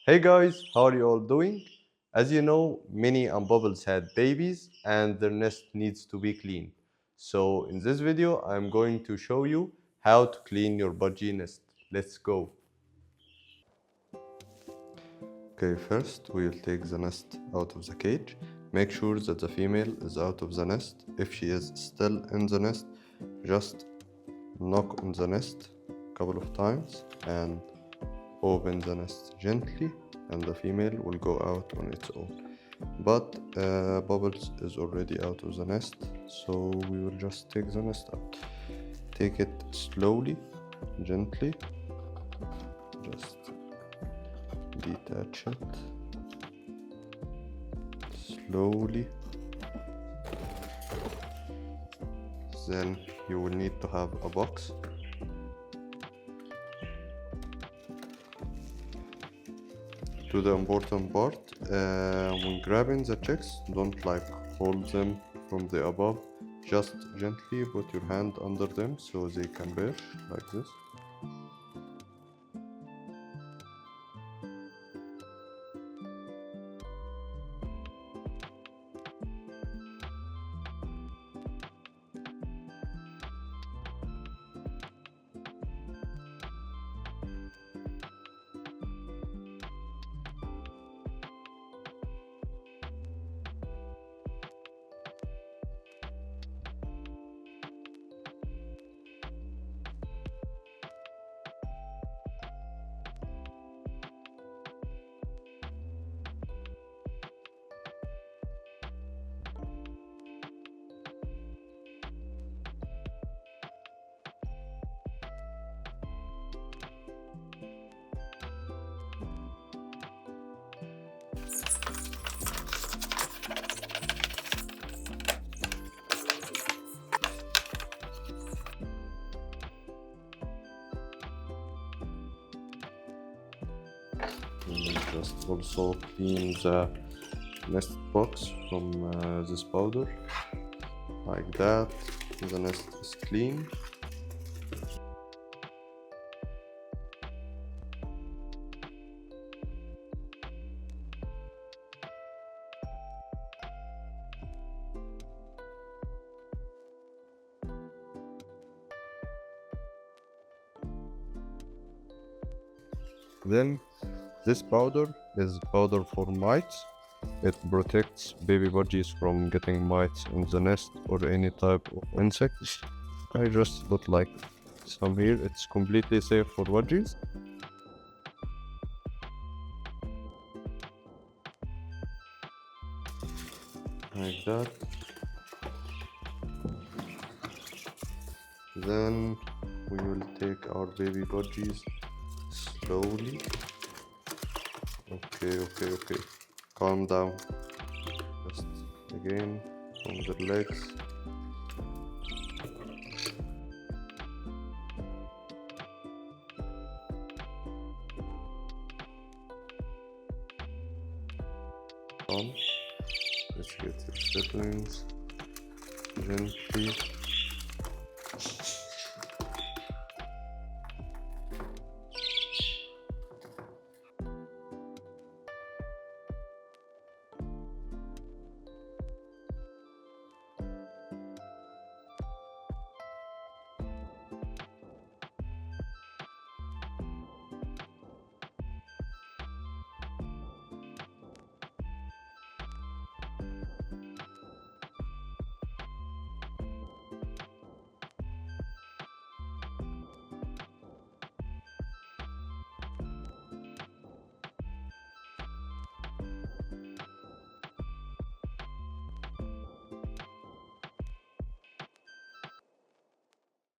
Hey guys, how are you all doing? As you know, Minnie and Bubbles had babies and their nest needs to be clean. So in this video, I'm going to show you how to clean your budgie nest. Let's go. Okay, first we'll take the nest out of the cage. Make sure that the female is out of the nest. If she is still in the nest, just knock on the nest a couple of times and open the nest gently, and the female will go out on its own. But Bubbles is already out of the nest, so we will just take the nest out. Take it slowly, gently. Just detach it slowly. Then you will need to have a box. To the important part, when grabbing the chicks, don't hold them from the above. Just gently put your hand under them so they can perch like this. And just also clean the nest box from this powder, like that. The nest is clean. Then this powder is powder for mites. It protects baby budgies from getting mites in the nest or any type of insects. I just put some here. It's completely safe for budgies. Like that. Then we will take our baby budgies slowly. Okay. Calm down. Just again from the legs. Let's get the settings gently.